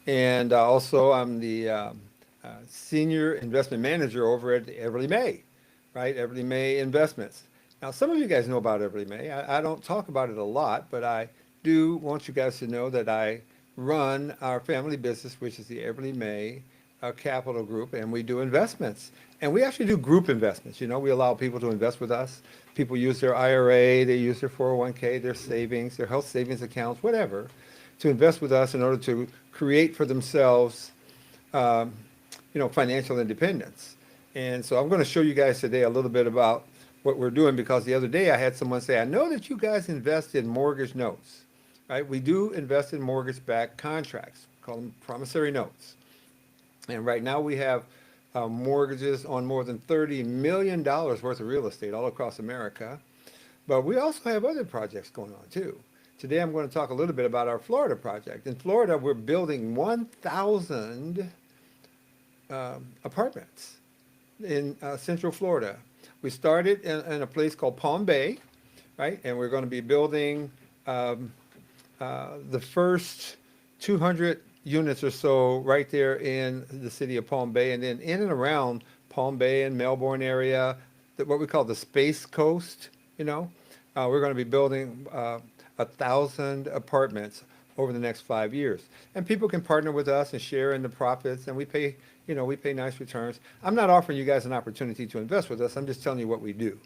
And also, I'm the senior investment manager over at Everly May, right? Everly May Investments. Now, some of you guys know about Everly May. I don't talk about it a lot, but I do want you guys to know that I run our family business, which is the Everly May Capital Group, and we do investments. And we actually do group investments. You know, we allow people to invest with us. People use their IRA, they use their 401k, their savings, their health savings accounts, whatever, to invest with us in order to create for themselves, um, financial independence. And so I'm going to show you guys today a little bit about what we're doing because the other day I had someone say, I know that you guys invest in mortgage notes, right? We do invest in mortgage-backed contracts, call them promissory notes. And right now we have mortgages on more than $30 million worth of real estate all across America. But we also have other projects going on too. Today I'm going to talk a little bit about our Florida project. In Florida, we're building 1,000 apartments in Central Florida. We started in a place called Palm Bay, right? And we're going to be building um, the first 200 units or so right there in the city of Palm Bay, and then in and around Palm Bay and Melbourne area, what we call the Space Coast. You know, we're going to be building 1,000 apartments over the next 5 years, and people can partner with us and share in the profits, and we pay nice returns. I'm not offering you guys an opportunity to invest with us. I'm just telling you what we do.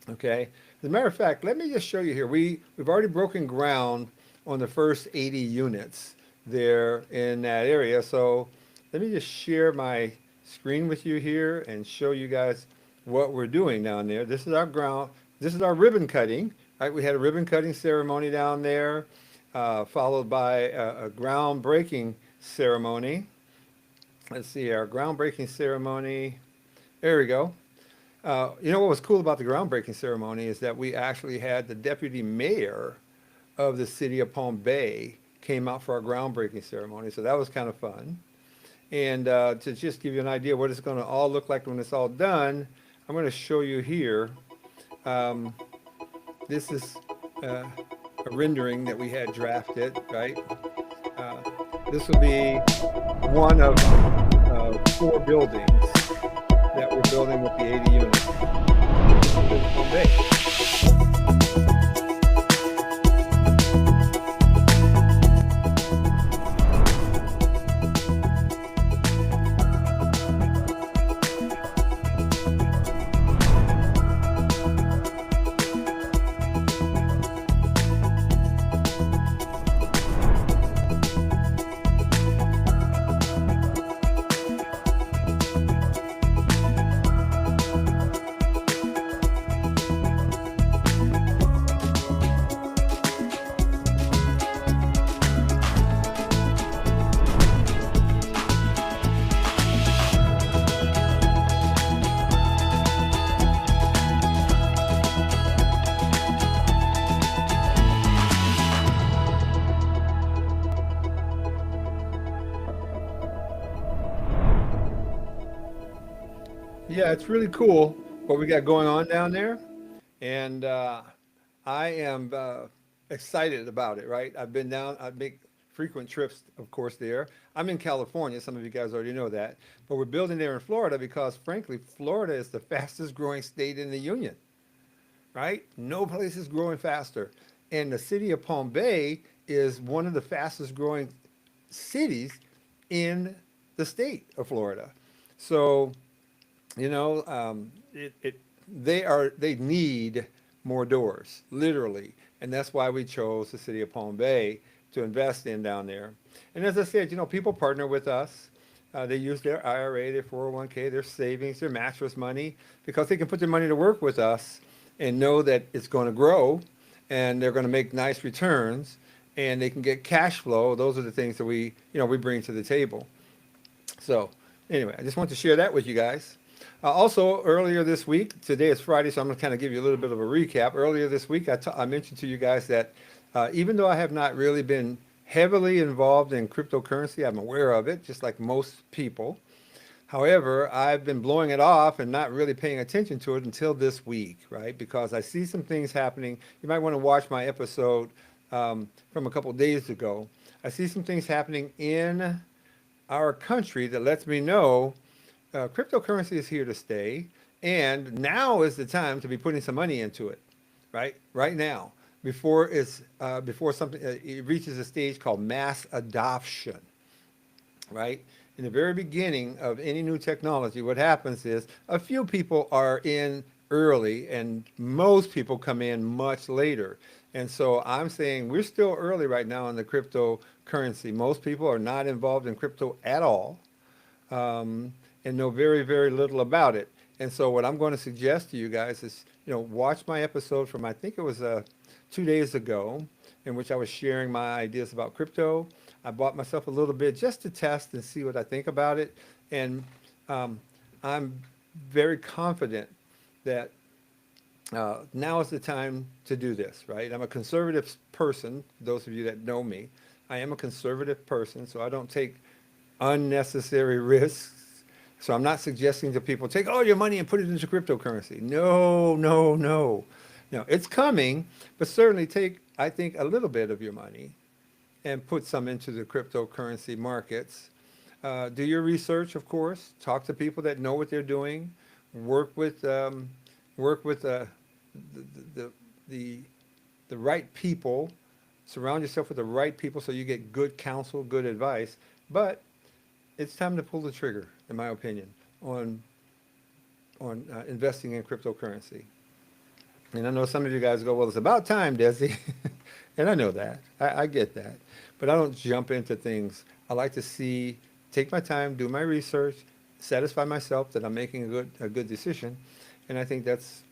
Okay. As a matter of fact, let me just show you here. We've already broken ground on the first 80 units there in that area. So let me just share my screen with you here and show you guys what we're doing down there. This is our ground. This is our ribbon cutting. Right? We had a ribbon cutting ceremony down there, followed by a groundbreaking ceremony. Let's see, our groundbreaking ceremony. There we go. What was cool about the groundbreaking ceremony is that we actually had the deputy mayor of the city of Palm Bay came out for our groundbreaking ceremony. So that was kind of fun. And to just give you an idea what it's going to all look like when it's all done, I'm going to show you here. Um, this is a rendering that we had drafted, right? Uh, this will be one of four buildings that we're building with the 80 units. Palm Bay. Yeah, it's really cool what we got going on down there. And I am excited about it, right? I've been down, I make frequent trips, of course, there. I'm in California. Some of you guys already know that. But we're building there in Florida because, frankly, Florida is the fastest growing state in the union, right? No place is growing faster. And the city of Palm Bay is one of the fastest growing cities in the state of Florida. So, they need more doors, literally, and that's why we chose the city of Palm Bay to invest in down there. And as I said, people partner with us. They use their IRA, their 401k, their savings, their mattress money, because they can put their money to work with us and know that it's going to grow and they're going to make nice returns and they can get cash flow. Those are the things that we bring to the table. So anyway, I just want to share that with you guys. Also, earlier this week, today is Friday, so I'm going to kind of give you a little bit of a recap. Earlier this week, I mentioned to you guys that even though I have not really been heavily involved in cryptocurrency, I'm aware of it, just like most people. However, I've been blowing it off and not really paying attention to it until this week, right? Because I see some things happening. You might want to watch my episode from a couple days ago. I see some things happening in our country that lets me know cryptocurrency is here to stay, and now is the time to be putting some money into it, right? Right now, before something it reaches a stage called mass adoption, right? In the very beginning of any new technology, what happens is a few people are in early and most people come in much later. And so I'm saying we're still early right now in the cryptocurrency. Most people are not involved in crypto at all, and know very, very little about it. And so what I'm going to suggest to you guys is, watch my episode from, I think it was 2 days ago, in which I was sharing my ideas about crypto. I bought myself a little bit just to test and see what I think about it. And um, I'm very confident that now is the time to do this, right? I'm a conservative person. Those of you that know me, I am a conservative person, so I don't take unnecessary risks. So I'm not suggesting to people take all your money and put it into cryptocurrency. No, no, no. No, it's coming, but certainly take, I think, a little bit of your money and put some into the cryptocurrency markets. Do your research, of course. Talk to people that know what they're doing. Work with work with the, the the the right people. Surround yourself with the right people so you get good counsel, good advice. But it's time to pull the trigger, in my opinion, on investing in cryptocurrency. And I know some of you guys go, well, it's about time, Desi. And I know that. I get that. But I don't jump into things. I like to take my time, do my research, satisfy myself that I'm making a good decision. And I think that's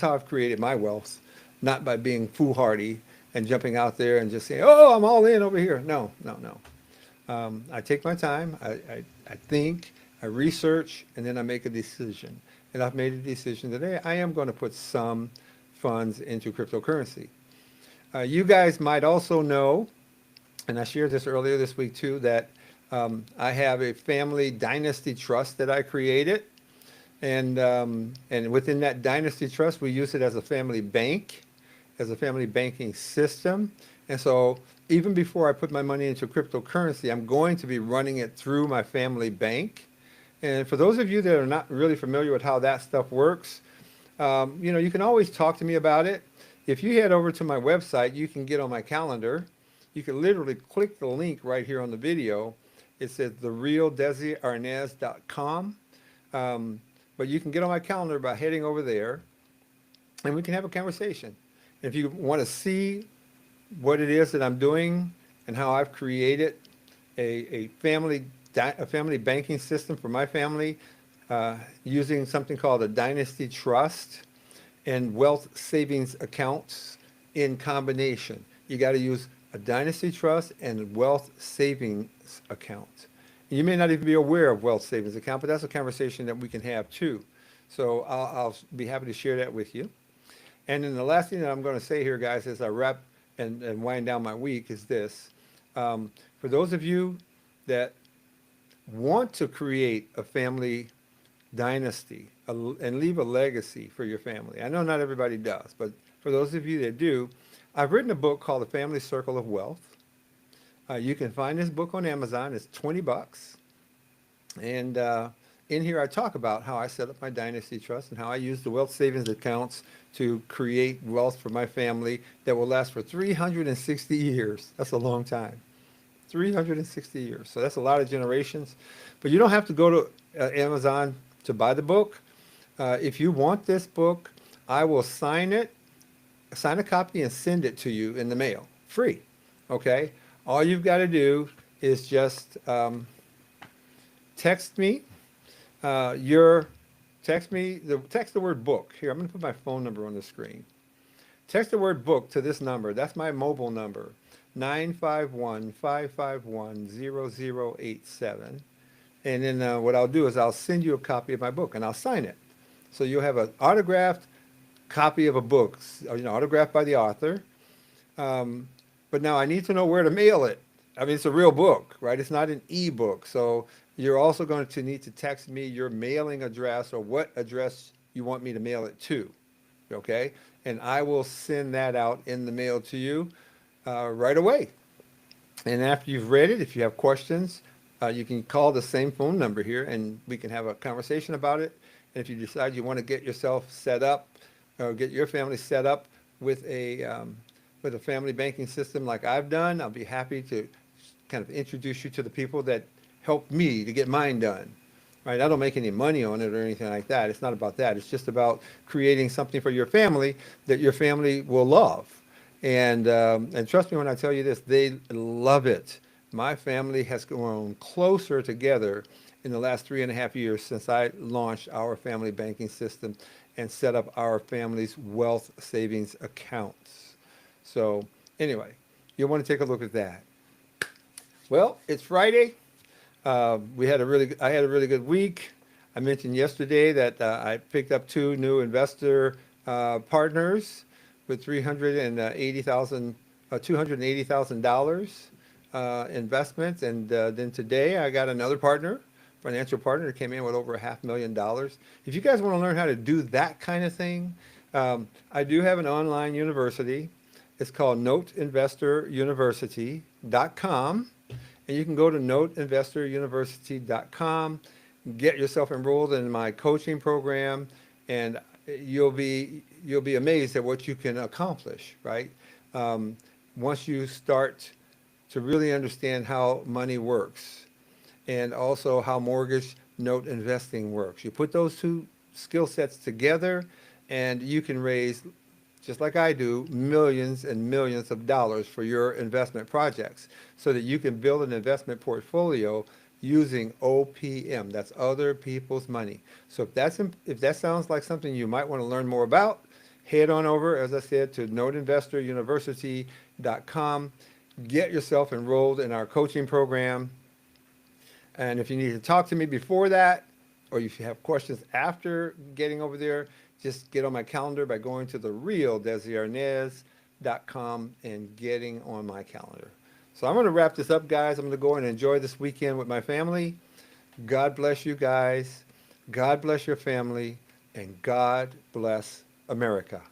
how I've created my wealth, not by being foolhardy and jumping out there and just saying, oh, I'm all in over here. No, no, no. I take my time, I think, I research, and then I make a decision. And I've made a decision today. I am going to put some funds into cryptocurrency. You guys might also know, and I shared this earlier this week too, that I have a family dynasty trust that I created. And within that dynasty trust, we use it as a family bank, as a family banking system. And so even before I put my money into cryptocurrency, I'm going to be running it through my family bank. And for those of you that are not really familiar with how that stuff works, you can always talk to me about it. If you head over to my website, you can get on my calendar. You can literally click the link right here on the video. It says therealdesiarnaz.com. But you can get on my calendar by heading over there, and we can have a conversation. If you want to see what it is that I'm doing and how I've created a family banking system for my family, using something called a dynasty trust and wealth savings accounts in combination. You got to use a dynasty trust and wealth savings account. You may not even be aware of wealth savings account, but that's a conversation that we can have too. So I'll be happy to share that with you. And then the last thing that I'm going to say here, guys, as I wrap and wind down my week is this. For those of you that want to create a family dynasty and leave a legacy for your family, I know not everybody does, but for those of you that do, I've written a book called The Family Circle of Wealth. You can find this book on Amazon. It's $20. And in here, I talk about how I set up my dynasty trust and how I use the wealth savings accounts to create wealth for my family that will last for 360 years. That's a long time. 360 years. So that's a lot of generations. But you don't have to go to Amazon to buy the book. If you want this book, I will sign a copy and send it to you in the mail, free. Okay? All you've got to do is just text me text the word book. Here, I'm going to put my phone number on the screen. Text the word book to this number. That's my mobile number, 951-551-0087. And then what I'll do is I'll send you a copy of my book and I'll sign it. So you'll have an autographed copy of a book, autographed by the author. But now I need to know where to mail it. I mean, it's a real book, right? It's not an e-book. So you're also going to need to text me your mailing address or what address you want me to mail it to, okay? And I will send that out in the mail to you right away. And after you've read it, if you have questions, you can call the same phone number here and we can have a conversation about it. And if you decide you want to get yourself set up or get your family set up with a family banking system like I've done, I'll be happy to kind of introduce you to the people that helped me to get mine done. Right? I don't make any money on it or anything like that. It's not about that. It's just about creating something for your family that your family will love. And trust me when I tell you this, they love it. My family has grown closer together in the last 3.5 years since I launched our family banking system and set up our family's wealth savings accounts. So anyway, you'll want to take a look at that. Well, it's Friday. I had a really good week. I mentioned yesterday that I picked up two new investor partners with $280,000 investments, and then today I got another partner, financial partner, that came in with over $500,000. If you guys want to learn how to do that kind of thing, I do have an online university. It's called noteinvestoruniversity.com. And you can go to noteinvestoruniversity.com, get yourself enrolled in my coaching program, and you'll be amazed at what you can accomplish, right? Once you start to really understand how money works and also how mortgage note investing works. You put those two skill sets together and you can raise, just like I do, millions and millions of dollars for your investment projects so that you can build an investment portfolio using OPM. That's other people's money. So if that sounds like something you might want to learn more about, head on over, as I said, to noteinvestoruniversity.com. Get yourself enrolled in our coaching program. And if you need to talk to me before that, or if you have questions after getting over there, just get on my calendar by going to therealdesiarnez.com and getting on my calendar. So I'm going to wrap this up, guys. I'm going to go and enjoy this weekend with my family. God bless you guys. God bless your family. And God bless America.